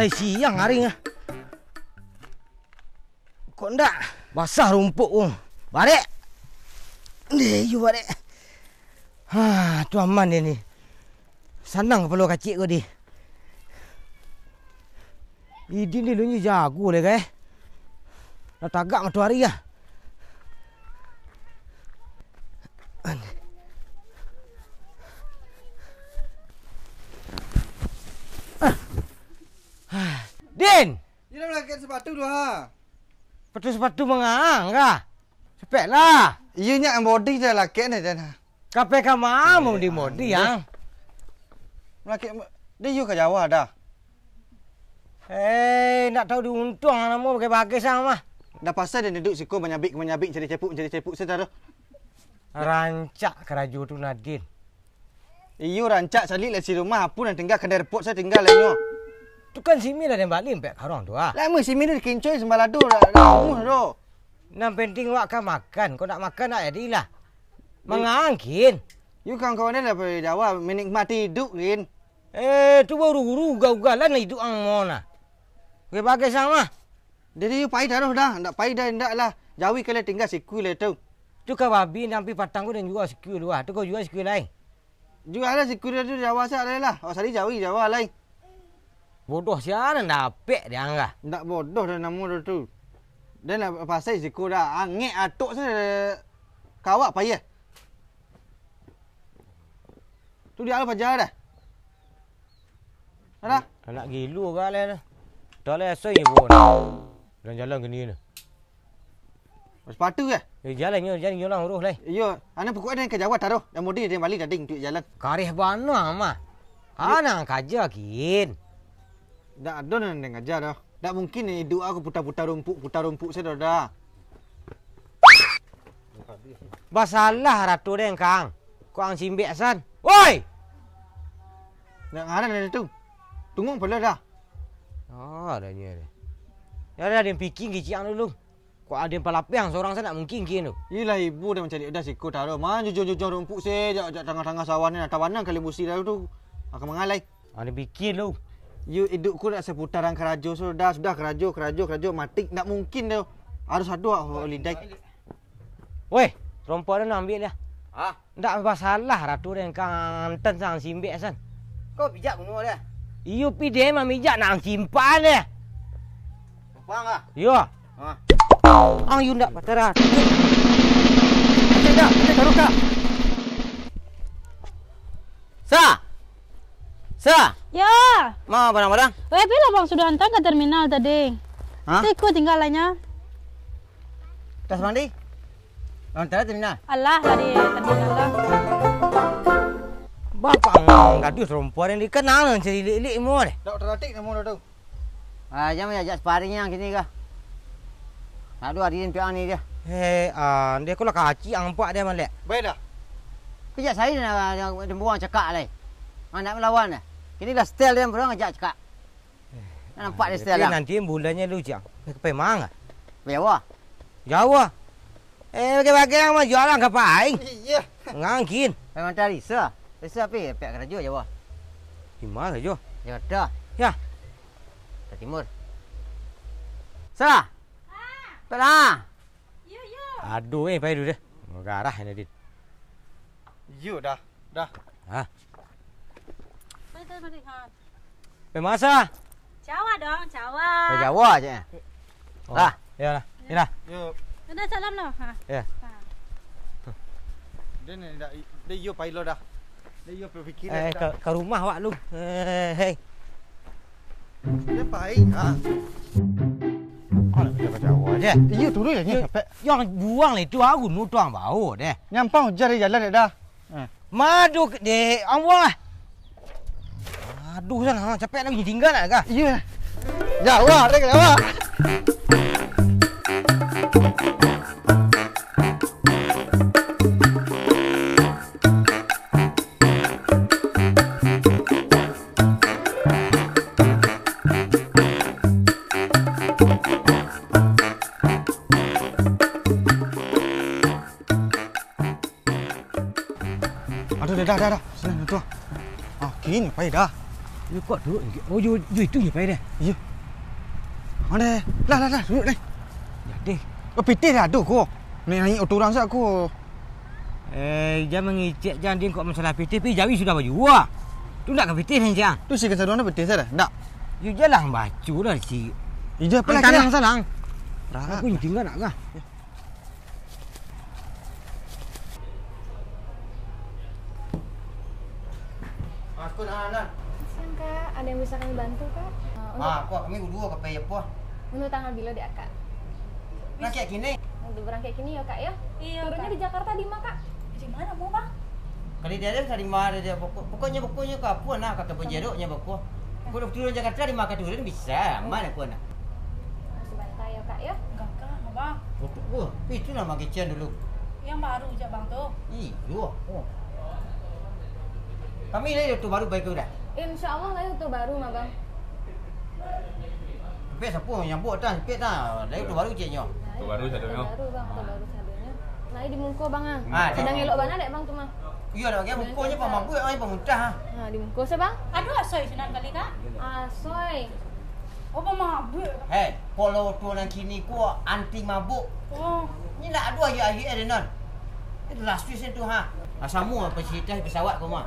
Hai siang haring ah. Kok ndak basah rumput Barek. Ni you barek. Tu aman dia ni. Senang kepala kacik kau di. Idin ni lunyi jago le kai. Dah tagak matahari ah. Din! Dia dah melakit sepatu tu ha. Sepatu mengang kah? Cepatlah. Ianya yang body dah lakit ni dah. Kape kamu di modi yang. Melakit dia you ke Jawa dah. Nak tahu diuntung nama bagai-bagai sang mah. Dah pasal dia duduk siku menyabik jadi cepuk saya dah. Rancak keraju tu Nadin. Iyo rancak salik lah si rumah apa nak tinggal kedai repot saya tinggal lah nyo. Tu kan simi dah yang balik pek karang tu ah. Lama simi ni kincoi sembaladu dah umur tu. Nam penting wak kan makan. Kau nak makan tak jadilah. Mengangkin. You kawan-kawan ni dari Jawa menikmati hidup kan. Tu baru ugal-ugalan hidup ang mona. Bagai sama. Jadi you pahit dah. Nak pahit dah ndak lah. Jawi kalau tinggal siku le tu. Tu kan babi nampi patang ko dan juga siku lu ah. Tu kau juga siku lain. Juga ada siku dia tu Jawa saya lah. Oh sari Jawi Jawa lain. Bodoh siapa nak dapet dia angah. Tak bodoh dah nama tu. Dan pasal siku dah angin atuk saya kawak payah. Tu dia ala pajar dah. Ada? Anak gilu ke lah. Dah lah asal je pun. Dan jalan ke ni. Sepatu ke? Jalan urus lah. Iyo, anak pukul ada ke Jawa taruh. Dan mudi dia balik dading tu jalan. Karih bana mah. Anak kaja kin. Tak ada nak ngajar dah. Tak mungkin ni hidup aku putar rumput saya dah. Basalah ratu deng kang. Kau ang simbek san. Woi! Nak ngaran ada tu. Tunggu pula dah. Dah ni ada. Ya dah dia fikir kiciang dulu. Kau ada yang palapiang seorang sana mungkin kin tu. Iyalah ibu dah mencari dah sikut taruh. Man jujur rumput saya jak tengah-tengah sawah ni atau mana kali musi dah tu. Akan mengalai. Ada fikir lu. You hidupku nak seputaran kerajo sudah kerajo mati tak mungkin dah. Harus ada holiday. Weh, perempuan nak ambil dia. Ah, tak masalah ratu deng kang anten sang simbek san. kau pijak bunuh dia. Iyo pi dia mah mijak nak simpan dia. Faham ah? Yo. Ha. Ang you ndak patara. Dah, kita taruh kah? Sa. Ya. Mau barang-barang? Bila bang sudah hantar ke terminal tadi? Hah? Ikut tinggalannya. Tas mandi? Hantar terminal. Alah dari terminal lah. Bapak gadis perempuan yang dikenal dengan ceri-lik semua deh. Tak terlatik nama tu. Jangan ajak sparring yang kini kah? Nak dua hari piang ni dia. Dia kalau kaki ampak dia malek. Baik dah. Kejap saya nak buang cakap lai. Nak melawan dah. Kini dah style dia orang ajak cakap. Nampak dia style dah. Nanti bulannya lu jang. Ke mang ah? Jawa. Jawa. Bagi-bagi yang mah jualan ke paing. Iya. Ngangkin. Memang tadi Risa apa? Pihak kerja Jawa. Di mana jo? Jakarta. Ya. Ke timur. Sa. Tada. Aduh, payah dulu deh. Garah ini dit. You dah. Hah? Mari. Masa? Jawa dong, Jawa. Jawa aja. Lah. Ya lah. Inilah. You. Ada salam loh. Ya. Dia ni dah dia you payah dah. Dia you berfikir Ke rumah awak lu. Hei. Dia payah. Ha. Kalau kita ke Jawa je. You turun je capek. Yang buang itu aku nu tuang bau deh. Nyampang jari jalan dah. Madu deh, ang buang lah. Aduh sana, capek lagi tinggal nak kah? Ya. Jawa, dia ke Jawa. Aduh, dah. Senang tu. Kini payah dah. You kuat duduk. Oh, you itu je pai dia. Ya. Mana? Lah, duduk ni. Jadi. Oh, pitih dah tu ko. Naik auto orang sak ko. Jangan mengicik jangan dia kau masalah PT pi jawi sudah baju. Wah. Tu nak ke PT ni jang. Tu si kan saduan pitih saya dah. Tak. You jalan baju dah si. Ija apa lagi? Tanang salang. Rak. Aku tinggal nak kah? Aku nak. Siang kak, ada yang bisa kami bantu kak? Kok kami dua ke pay apa? Untuk tanggal bila dek kak? Nak kayak gini. Untuk berangkat kini ya kak ya? Iya, Turunnya Kak. di Jakarta di mana kak? Di mana mau bang? Kali dia dari mana dia pokoknya ke apa nak kata penjeruknya pokok. Aku dah turun Jakarta di Maka turun bisa. Mana aku nak? Masih bantai ya kak ya? Enggak kak, bang. Oh, itu nama kitchen dulu. Yang baru aja bang tuh. Iyo. Oh. Kami ni tu baru baik dah. Insya Allah lah itu baru mah bang. Pek siapa yang buat tan? Pek tan. Lai tu baru ceknya. Itu baru sadonya. Baru bang, itu baru sadonya. Nah di Mungko bang ah. Sedang elok mana dek bang tu mah? Iya dah, dia mukonya pak mabuk ai pemuntah. Nah di Mungko se bang? Aduh, asoy sinan kali kak. Asoy. Oh, pemabuk. Hei, polo tu nang kini ku anti mabuk. Oh, Ni nak dua hari ada non. Itu last week tu ha. Asamu pesawat kau mah.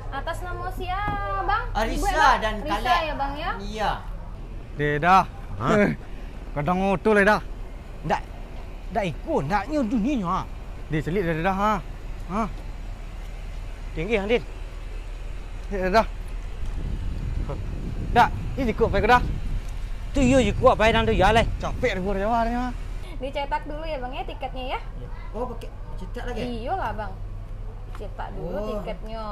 Atas nama si bang? Ibu Arisa ya, Bang? dan Risa Kalek. ya bang ya? Iya. Dia dah. Kadang auto le dah. Dah ikut naknya dunia. Dia selit dah ha. Ha. Tinggi hang din. Dia dah. Dak. Ini ikut pay ke dah. Tu you je kuat pai dan tu ya lai. Capek dah Jawa ni ha. Dicetak dulu ya bang ya tiketnya ya? Oh, pakai cetak lagi. Iya lah bang. Cetak dulu Oh. tiketnya.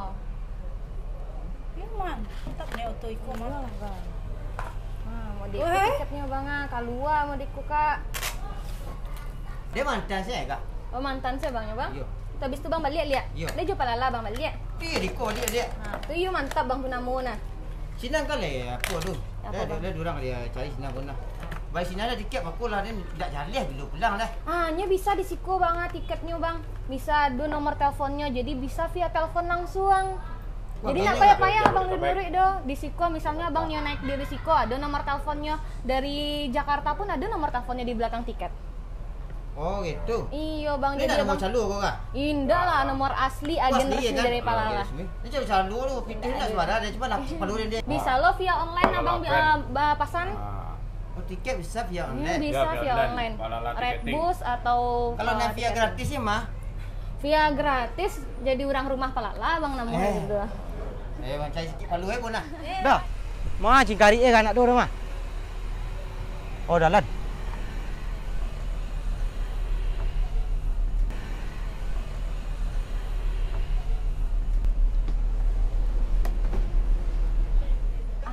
iya man. Tak nih auto iko Iya mana? lah bang. Nah, mau diikut Weh. tiketnya bang ah. Kalua mau diikut kak. Dia mantan saya kak. Oh mantan saya bang ya bang? Iya. Habis tu bang balik lihat. Iya. Dia jumpa lala bang balik. Dia diko dia. Nah, tu you mantap bang punamu nah. Sinang kali aku tu. Apa, bang? Dia orang dia cari sinang pun lah. Baik sinang ada tiket aku lah dia tidak jalih dulu pulang dah. Hanya bisa di Siko bang ah, tiketnya bang. Bisa do nomor teleponnya jadi bisa via telepon langsung. Jadi Wah, nak banyak payah-payah abang duduk do di Siko misalnya abang yang naik dari Siko ada nomor teleponnya dari Jakarta pun ada nomor teleponnya di belakang tiket. Oh gitu. Iya bang Ni jadi nak mau abang calur kau kak? indah lah nomor asli agen resmi dari Palala. Ni cakap calur lu, pintu nak sebarang dia cuma nak palurin dia. Bisa lo via online abang pasan. Oh, tiket bisa via Hmm, online. bisa via online. Redbus atau Kalau nak via tiket. gratis ya mah. Via gratis jadi orang rumah Palala bang namanya gitu. Macam sikit palu pun nak. Dah. Ma cingkari kan nak tu dah mah. Oh dah lan.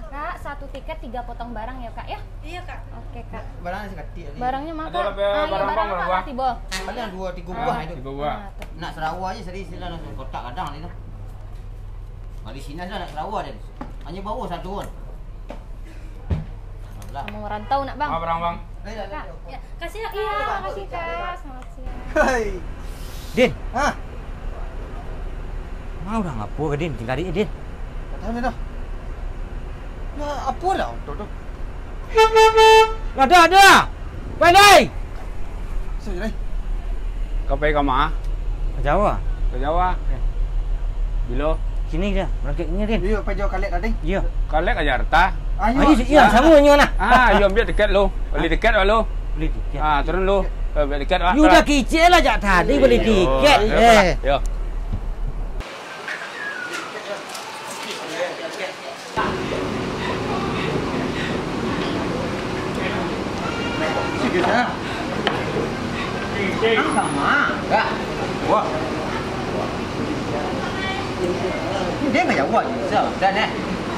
Kak, satu tiket 3 potong barang ya kak ya? Iya kak. Oke kak. Barang nasi kati. Barangnya mana Ada kak? lebih barang bang, Kak berapa? Tibo. Ada 2-3 buah itu. 3 buah. Nah, tuh. Nak Sarawak je seri sila nak kotak kadang ni tu. Di sini dah nak Sarawak dia. Hanya bawa satu pun. Alhamdulillah. Kamu merantau nak bang? Apa barang bang? Kak. Ya, kasih ya kak. Iya, makasih kak. Selamat siang. Hai. Din. Ha. Mau dah ngapo ke Din cingkari Din. Tak tahu ni dah. Ya apa dah auto tu? Ada. Pandai. Sini ni. Kau pergi ke mana? Jawa. Ke Jawa. Bila? Sini dia. Berangkatnya Din. Dia pergi jauh kalik tadi. Ya. Kau lek ke Jakarta. Ayo iya sama nya nah. You ambil tiket lu. Beli tiket lu. Beli tiket. Turun lu. Beli tiket lah. You dah kicil lah jak tadi beli tiket. Yo. Sikit ha. Sama. Kak. Wah. Dia enggak jawab je. Dan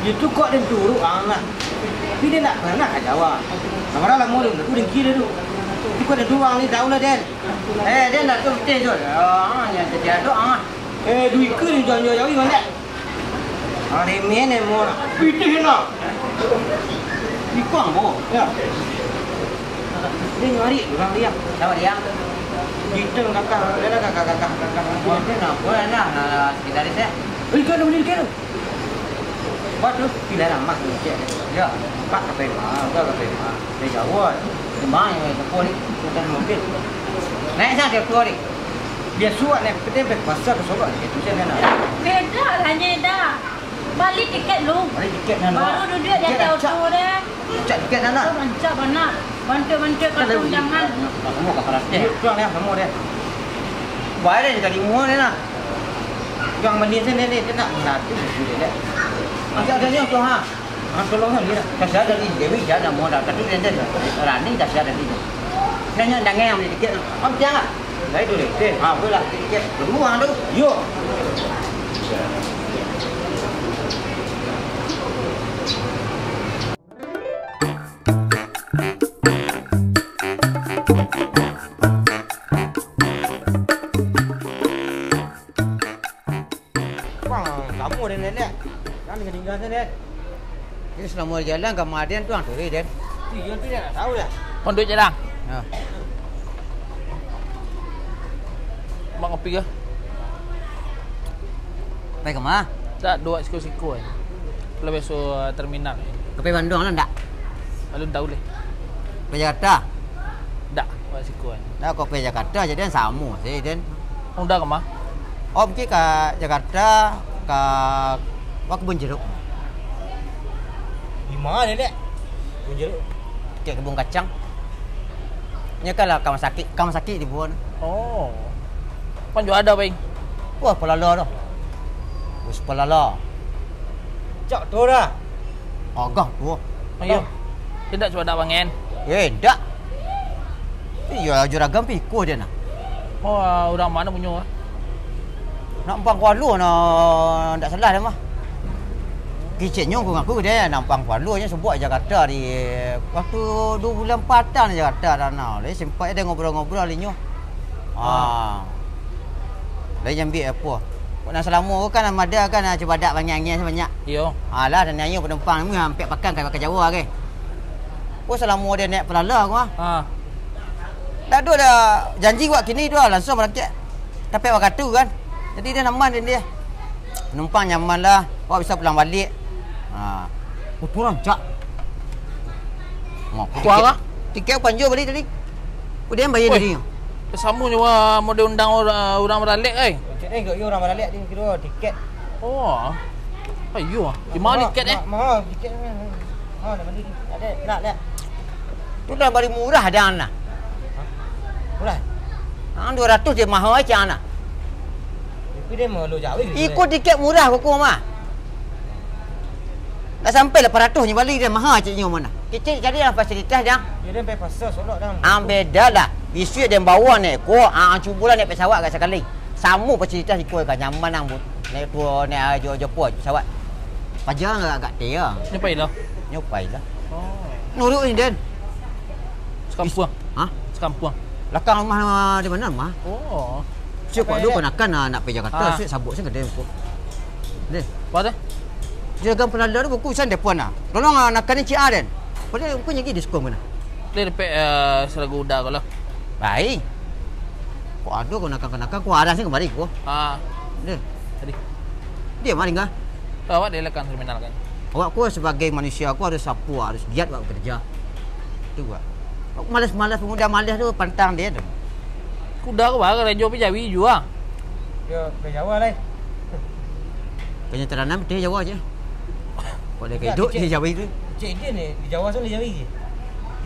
Itu kok dia turun lah. Tapi dia nak pernah kat Jawa. Namara lah mau tu dia kira tu. Itu kok dia turun ni tahu lah Den. dia nak tu betul tu. Yang terjadi doa. Duit ke ni jual jauh mana? Remeh ni mau. Pitih nak. Di kuang bo. Ya. Dia nyari orang dia. Siapa dia? Kita kakak, dia lah kakak. Dia nak boleh nak sekitar dia. Beli kan beli kan. Buat tu pilih ramah tu cek. Ya, pak ke Pema, udah ke Pema. Dia jawab. Kemana yang tempoh ni? Bukan mobil. Naik sana dia keluar ni. Dia suat naik kita pasar ke Sorok ni. Itu saya nak. Beda lah hanya dah. Balik tiket lu. Balik tiket nak. Baru duduk di atas auto dia. Cak tiket nak. Bancak mana? Bantu-bantu kau jangan. Kamu ke keras dia. Pulang dia kamu dia. Bayar dia dari muat dia nak. Yang mandi sini ni dia nak nanti dia. Macam ada ni tu ha. Tolong dia. Kasih ada ni Dewi jangan mau dah kata dia dah. Rani dah ada ni. Nanya dah ngam ni tiket. Am jangan. Lai tu deh. Ha boleh lah tiket. Semua tu. Yo. Kamu dan nenek. Kan ketinggalan nenek. Ini selama jalan ke Madian tu tu Den. Dia tu dia tak tahu dah. Pondok je dah. Ha. Mak ngopi ke? Pergi ke mana? Tak, dua siku-siku kan. Kalau besok terminal. Ke Bandung lah tak? Lalu tak boleh. Pergi Jakarta. Tak, buat siku kan. Dah kau pergi Jakarta je Den sama saya Den. Oh, dah ke mah? Oh pergi ke Jakarta ke kebun jeruk. Di mana nenek? Kebun jeruk. Ke kebun kacang. Nya kalau kamu sakit di buan. Oh. Pan juga ada baik. Wah pelala dah. Bus pelala. Cak tu dah. Agak tu. Ayo. Tidak coba tak bangen. Tak. Iya juragan pikuh dia nak. Oh, orang mana punya? Nak nampang Kuala nak tak salah dah mah. Kiciknya aku dia nampang Kuala nya sebut Jakarta di waktu 2 bulan 4 tahun Jakarta dah nak. Dia sempat dia ngobrol-ngobrol linyo. Dia jambi apa? Nak selama kan ada kan cebadak banyak-banyak sebanyak. Yo. Alah dan nyanyi penumpang ni hampir pakai pakai Jawa ke. Oh selama dia naik pelala aku dah tu dah janji buat kini tu langsung berangkat. Tapi awak kata kan. Jadi dia nyaman dia. Penumpang nyaman lah. Awak bisa pulang balik. Pulang cak. Kuala? Tiket panjang balik tadi. Dia bayar tadi. Sama juga model undang orang beralik Tiket ni kau orang balik ni kira tiket. Oh. Ayo. Di mana tiket Mahal tiket ni. Dah balik ni. Ada nak. Tu dah bari murah dah anak. Murah. 200 je mahal aja anak. Tapi dia mau lu jauh. Ikut tiket murah kau mah. Dah sampai 800 ni balik dia mahal cik mana. Kecil carilah fasilitas dah. Dia dah pergi pasar Solok dah. Beda lah. Bisu dia bawa ni ko cubalah naik pesawat kat sekali. Sama fasilitas ikut kan nyaman nang naik tua naik Jepun pesawat. Pajar agak dia. Nyopai lah. Nyopai lah. Oh. Nurut ni Den. Sekampung. Sekampung. Belakang rumah di mana mah? Oh. Siap kau dulu nak pergi Jakarta, siap sabuk saya kedai aku. Deh. Apa dah? Juragan penanda tu buku san depan nah. Tolong nak kan Cik A Den. Boleh aku nyagi diskon mana? Dia dapat selagu udah kalau. Baik. Kau ada kau nak kau ada sini kembali kau. Deh. Tadi. Dia mari ngah. Awak dia lekan terminal kan. Awak aku sebagai manusia aku harus sapu, harus giat buat kerja. Tu gua. Aku malas-malas pemuda malas tu pantang dia tu. Kuda ke bahagia rejo pergi Jawi juga. Dia pergi Jawa lah. Penyeteran dia Jawa je. Kau dah hidup di Jawa itu. Cik Idin ni di Jawa sama di Jawi je.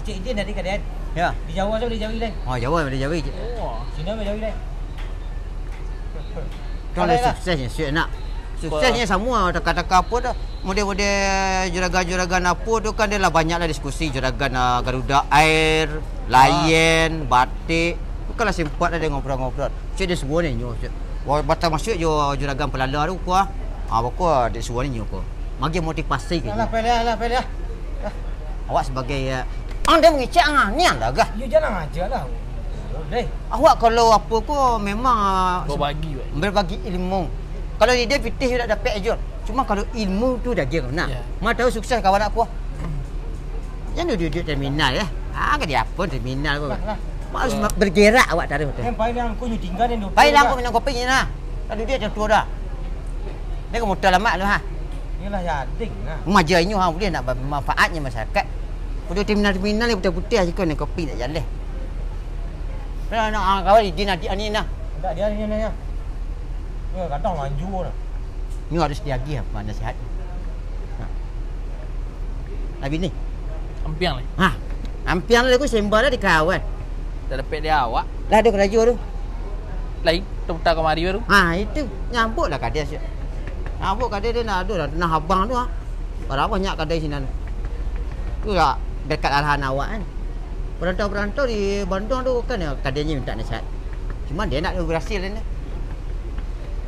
Cik Idin dari Kadet. Ya. Di Jawa sama di Jawi lah. Oh Jawa di Jawa je. Oh. Sini sama Jawi lah. Kalau suksesnya siap nak. Suksesnya semua dekat-dekat apa dah. Model-model juragan-juragan apa tu kan dia lah banyaklah diskusi juragan Garuda Air, Lion, Batik. Bukanlah sempat ada ngobrol-ngobrol. Cik dia semua ni nyo. Wah batal masuk jo juragan pelala tu kuah. Pokok dia semua ni nyo ko. Magi motivasi ke. Alah pelih. Awak sebagai anda mengicak ni anda gah. You jangan ajarlah. Boleh. Awak kalau apa ko memang Berbagi weh. berbagi ilmu. Kalau dia fitih sudah dapat ajar. Cuma kalau ilmu tu dah kira nak. Mak tahu sukses kawan aku. Jangan duduk terminal ya. Ke dia apa terminal ko. Harus bergerak awak taruh tu. Yang paling aku you tinggal ni. Baiklah aku minum kopi ni lah. Dah duduk macam tu dah. Dia ke motor lama tu ha. Inilah yading lah. Majanya ha boleh nak manfaatnya masyarakat. Pada terminal ni putih-putih aja kan kopi tak jalan. Nak kawan dia nak ni nah. Tak dia ni ya. Ya kadang lanjur dah. Ni harus diagi apa nasihat. Habis ni. Ampiang lah. Ha. Ampiang aku sembah dah di kawan. Tak dapat dia awak. Lah ada kerja tu. Lain, putar kemari baru. Ha itu nyambutlah kadai siap. Nyambut kadai dia nak ada dah habang tu ah. Berapa banyak kadai sini. Tu lah dekat arahan awak kan. Perantau-perantau di Bandung tu kan kadainya minta nasihat. Cuma dia nak berhasil ni.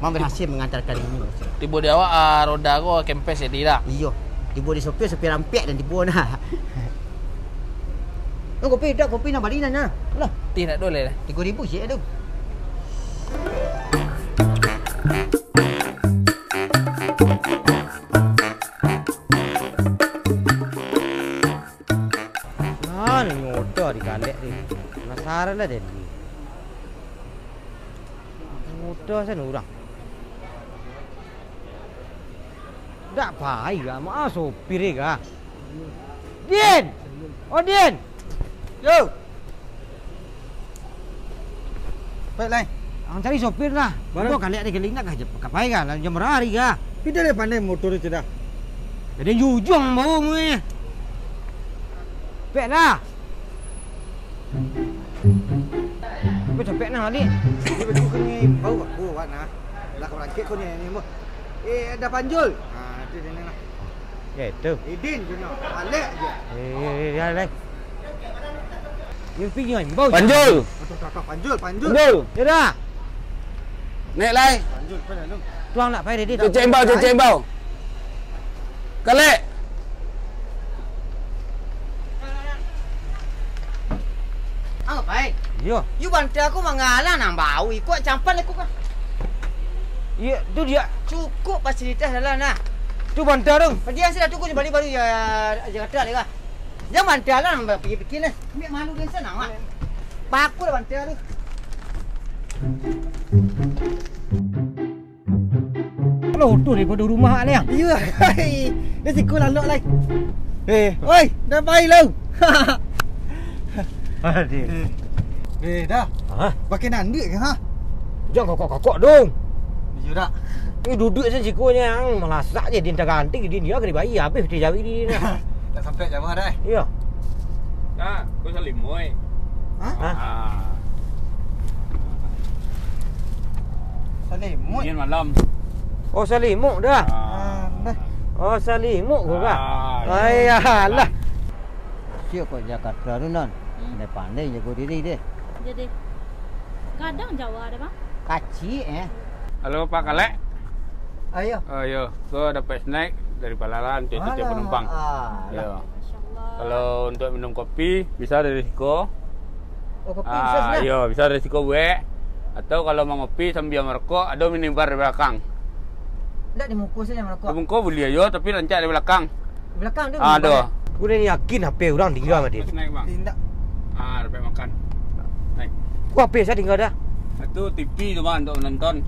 Mau berhasil mengantarkan ini. Tiba dia awak roda aku kempes jadi dah. Iyo. Tiba di sopir rampek dan tiba nah. Oh, kopi nak balik nah. Lah, Tih nak doleh lah. 3,000 sih tu. Ni ngoda di kalek ni. Penasaran lah dia ni. Ngoda sana orang. Tak baik lah. Maaf sopir ni kah? Din! Oh Din! Yo. Baik lain. Ang cari sopir lah. Baru kalek ni keling nak kah kapai kah? Jam berapa hari kah? Kita dah pandai motor itu dah. Jadi jujung bau ni. Pek lah. Kau capek nak balik. Dia baju kau ni bau aku buat nah. Lah kau rakit kau ni mo. Ada panjul. Ha tu dia lah. Ya tu. Idin je nak. Balik je. Ya lai. Dia pergi kan bau. Panjul. Tak panjul. Panjul. Ya dah. Naik lai. Panjul pada lu. Tuang nak payah dia. Cecek bau. Kalek. Ah, baik. Yo. You bantu aku mengalah nang bau ikut campan aku kan. Ya, tu dia. Cukup fasilitas dalam nah. Tu bantar dong. Dia sudah tunggu balik baru Jakarta lagi kah. Jangan bantu lah nang pergi lah. Ambil malu dia senang mak. Paku dah bantu tu. Kalau tu daripada rumah ni. Ya. Dia sikul lalok lai. Oi, dah baik lu. Adik. Dah. Ha? Pakai nandik ke ha? Jangan kokok dong. Ya dah. Ni duduk saja sikunya yang melasak je dia tak ganti dia kena bayi habis dia jawi dia. Tak sampai jauh dah. Ya. Ah, kau salim moi. Ha? Ah. Salim mut. Ini malam. Oh salimuk dah. Dah. Oh salimuk ke kah? Ah, Ayalah. Siap kau Jakarta tu non. Pandai jago diri dia. Jadi kadang Jawa ada bang. Kacik Halo Pak Kalek. Ayo. Ayo, kau dapat snack dari Palaran untuk setiap penumpang. Ya. Masya-Allah. Kalau untuk minum kopi bisa dari Siko. Oh, kopi bisa senang. Iya, bisa dari Siko buek. Atau kalau mau ngopi sambil merokok, ada minibar di belakang. Tak dimukul saja merokok. Bungkuk boleh ayo, tapi rancak di belakang. Di belakang tu. Ada. Aku dah yakin HP orang tinggal sama dia. Snack bang. Tindak. Dapat makan. Naik. Aku HP saya tinggal dah. Itu TV tu bang untuk menonton.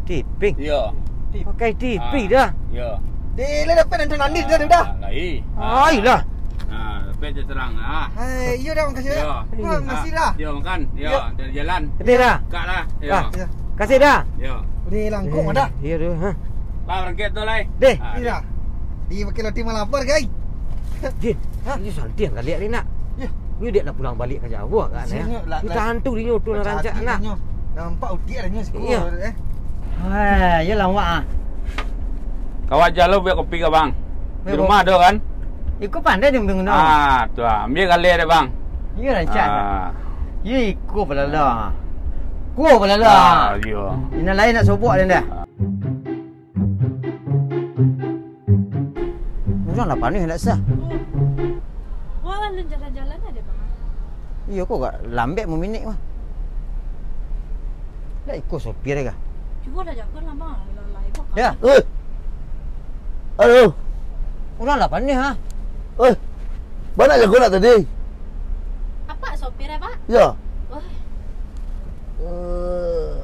Tiping. Ya. Pakai TV dah. Ya. Dia lah dapat nonton nandik dah. Lain. Ayolah. Dapat je terang. Hai, ya dah makasih dah. Ya. Masih dah. Ya makan. Ya, dari jalan. Betul dah. Kak lah. Ya. Ah. Kasih dah. Ya. Boleh langkuk dah. Ya dah. Ha. Pak berangkat tu lai. Deh. Iya. Dia pakai roti malapar guys. Jin. Ini santai kali ni nak. Ya. Ni dia nak pulang balik ke Jawa kan ya. Kita hantu dia tu nak rancak nak. Nampak utik adanya sekolah Ya. Hai, ya lawak ah. Kawat jalo biar kopi ke bang. Di rumah ada kan? Ikut pandai dia mengenal. Tu ambil kali ada bang. Ya rancak. Ya ikut pelala. Ku Ah, pelala. ya. Ini lain nak sobok dia dah. Orang nak panik nak sah. Wah, lu jalan-jalan ada bang. Ya kau gak lambat meminit mah. Dah ikut sopir dia kah? Cuba dah jaga lah bang. Lalai kok. Ya. Aduh. Orang lah panik ha. Mana je kau nak tadi? Apa sopir pak? Ya. Wah,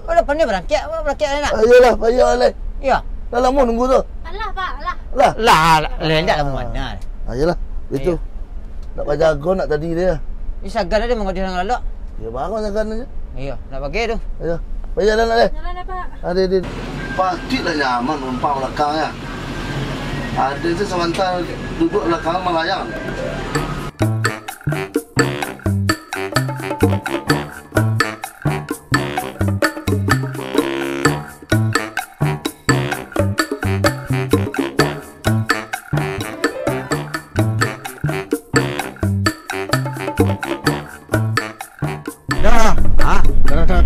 Oh dah panik berangkat nak? Ayolah, payah lah. Ya. Dah lama nunggu tu. ada Lah, Pak, lah. Lah. Lendak lah mana. Yalah, itu. Nak jago nak tadi dia. Ni sagan dia mengodi orang lalak. Ya bagus jagan aja. Iya, nak bagi tu. Ayo. Bayar dah nak deh. Jalan dah, Pak. Ada. Pastilah nyaman numpang belakangnya. Ada tu sebentar duduk belakang melayang.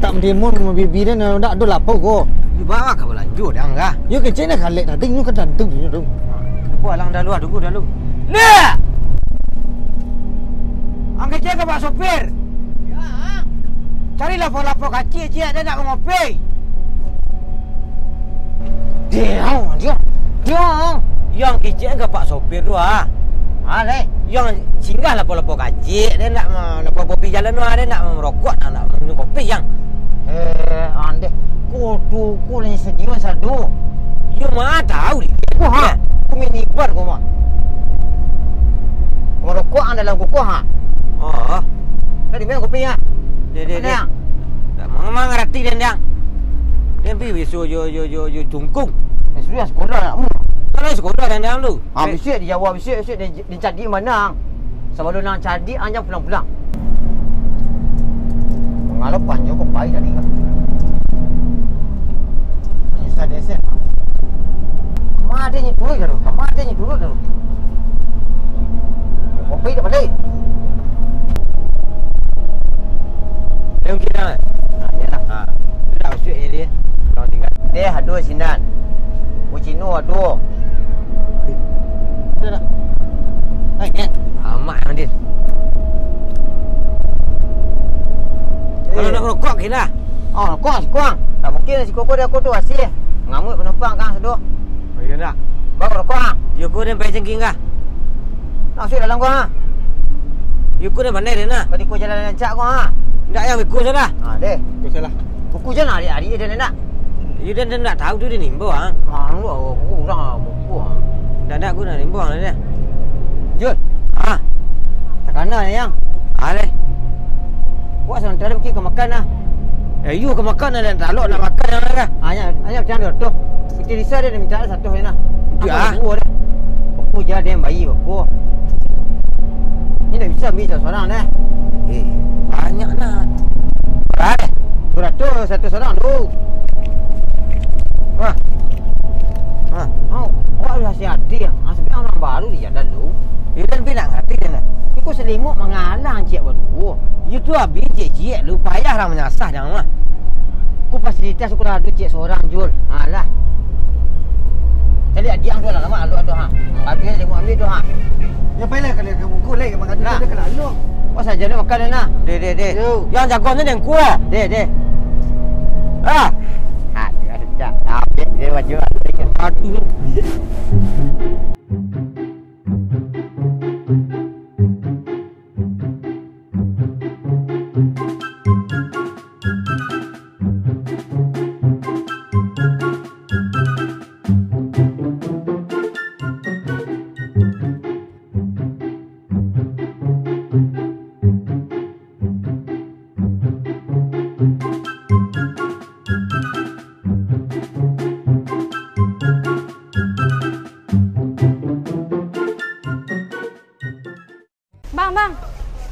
Tak mendimun bibi dia nak ada lapau ko. You bawa ke belanja dah enggak? You kecil nak kalik dah tengok kan tentu ni tu. Buat lang dah luar dulu. Nek! Angkat cek ke Pak Sopir? Ya. Cari lapor-lapor kacik cik dia nak mengopi. Dia. Yang kecil ke Pak Sopir tu ah. Leh. Yang singgah lapor-lapor kacik dia nak lapor kopi jalan tu dia nak merokok nak minum kopi yang. Ande. Ku ni sejiwa sadu. You mah tahu ni. Ku ha. Ku mini bar ku mah. Merokok dalam kuku ha. Oh. Tadi minum kopi ya. Dia. Tak mang ngerti dia. Dia pergi besok yo tungkung. Sudah sekolah nak mu. Kalau sekolah dan lu. Bisik dia jawab bisik dia cari mana. Sebelum nak cari anjang pulang-pulang. Mengalau panjang kau baik tadi kan. Menyusah desen. Kamadanya dulu dah. Kopi dah balik. Dia kira. Dia lah. Dah usik dia. Kalau tinggal. Dia ada sinan. Ucino ada. Dah. Hai. Amat yang dia. Kalau nak merokok kira. Oh, kuang. Tak mungkin si koko dia aku tu asyik. Ngamuk penumpang kan sedoh. Oh iya dah. Bawa rokok ah. You ko dia bayar cengking kah? Nak asyik dalam gua ah. You ko dia pandai dia nak. Kau ikut jalan lancak gua ah. Tak yang ikut salah. Deh. Kau salah. Buku je nak adik-adik dia nak. You dan nak tahu tu dia nimbo ah. Lu aku orang buku ah. Dah aku nak nimbo lah dia. Jul. Ah. Tak kena ni yang. Ale. Buat sementara pergi ke makan ah. You ke makan dan tak nak makan yang lah. Hanya macam mana tu? Kita risau dia minta satu ni nah. Ya. Buku je dia bayi buku. Ni dah bisa ambil seorang dah. Banyak nak. Berapa? 200 satu seorang tu. Wah. Awak dah hati ah. Sebenarnya orang baru dia dah lu. You dan bilang hati dia nak. Ikut selinguk mengalang cik baru. You tu habis cik lu payah orang menyasah jangan mah. Aku fasilitas aku dah ada cik seorang Jul. Lah. Jadi adik yang tu lah lama lu ada ha. Bagi dia mau ambil tu ha. Ya payah kali kamu ku lagi makan dia kena lu. Apa saja dia makan dia nah. Deh. Yang jagoannya yang kuat. Deh. Ah. Dia sejak. Habis dia baju Aduh.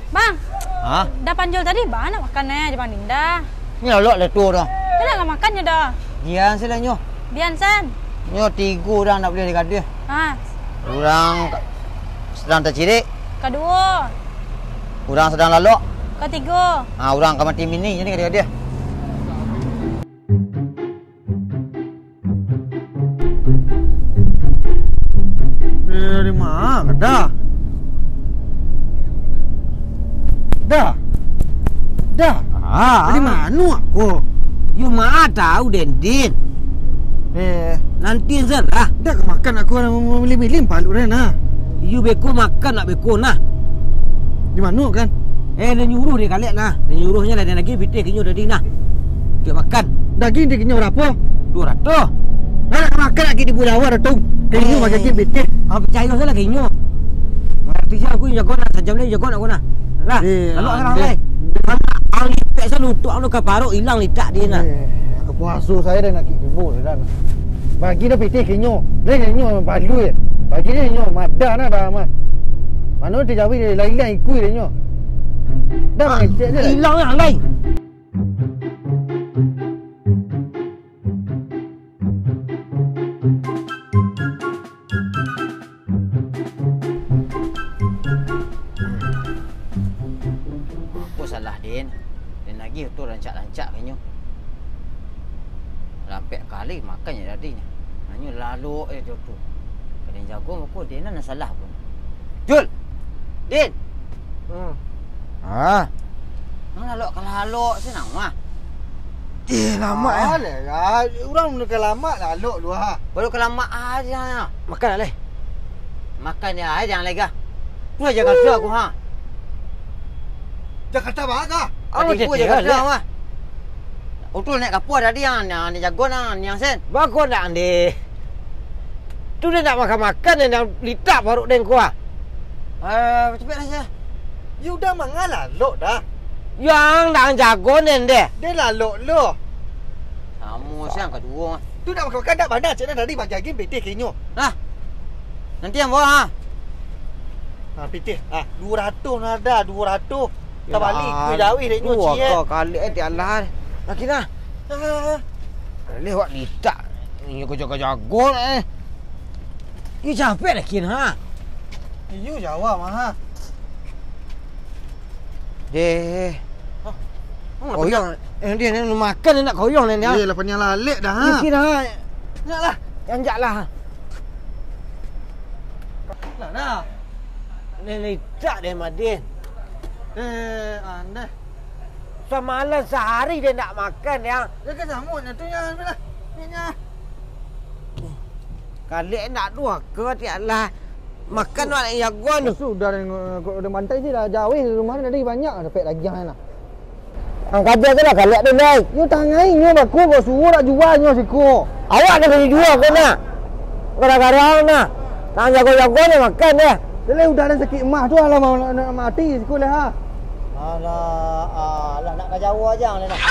Bang. Ha? Dah panjul tadi, bang nak makannya Jepang Dinda. Ni lolok le tu dah. Dah nak makannya dah. Dian sila nyo. Bian san. Nyo 3 orang nak beli dekat dia. Ha. Orang sedang tercirik, Kedua. orang sedang lalok. Ketiga. Orang kamar tim ini jadi dekat dia. Dari mana dah? Dah. Dari mana aku? You mah tahu Dendin. Nanti zerah. Dah makan aku orang milih-milih palu dah nah. You beko makan nak beko nah. Di mana kan? Dia nyuruh dia kalian nah. Dia nyuruhnya ada lagi bitik kinyo tadi nah. Dia makan. Daging dia kenyang berapa? 200. Nak makan lagi di Pulau Awar tu. Kenyo macam ni betul. Apa percaya salah kenyo. Mati siang aku jago nak sejam ni jago nak guna. Lah, lalu orang lain. Ang litak saya nutuk anu kaparuk hilang litak dia nak. Kepuasu saya dah nak kibul dah. Bagi dah piti kenyo. Dia kenyo balu ya. Bagi dia kenyo madan dah mah. Mana dia jawi dia lain-lain ikut dia kenyo. Dah macam dia. Hilang yang lain. Apa salah Din? Din lagi tu rancak-rancak kanyo. Lampek kali makannya tadinya. Hanya lalu tu tu. Kadang jago apa Din nak salah pun. Jul. Din. Ah. Nang lalu senang mah. Lama ya. Alah, orang nak lama lalu lu ha. Baru kelama aja. Makan lah. Makan ya jangan lagi. Tu aja kata aku ha. Jakarta baga. Aku je kata mah. Utul naik kapur tadi yang ni jago yang sen. Bagus nak ni. Tu dia nak makan-makan dan nak litak baru den kuah. Cepatlah saja. You dah mangalah lo dah. Yang dah jago nen deh. Dia lalu lo. Kamu siang kedua. Tu dah makan dah bandar cik tadi bagi lagi piti kenyo. Nah. Nanti yang bawa ha. Ha piti. 200 nada 200. Tak balik ku jawi dia nyuci eh. Dua kali dia Allah. Lagi nah. Lewat litak. Ni kau jago-jago eh. Ni capek nak kin ha. You jawab mah ha. Deh. Koyong. Dia nak makan dia nak koyong ni dia. Dia lah penyala lek dah ha. Ni kira ha. Naklah. Janjaklah. Lah dah. Ni litak dia Madin. Anda. Semalam sehari dia nak makan ya. Dia kan samut tu yang lah. Ni Kali nak dua ke tiaklah. Makan nak yang jagoan tu. Sudah dia mantai je dah jauh rumah ni tadi banyak dapat lagi lah. Ang kabel tu dah kali tu dah. You tangai you aku kau suruh nak jual nyo siku. Awak dah beli jual ke nak? Gara-gara nak. Tang jago-jago ni makan dia. Dia udah ada sakit emah tu lah mau nak mati siku lah ha. Alah nak jauh aja ni dah.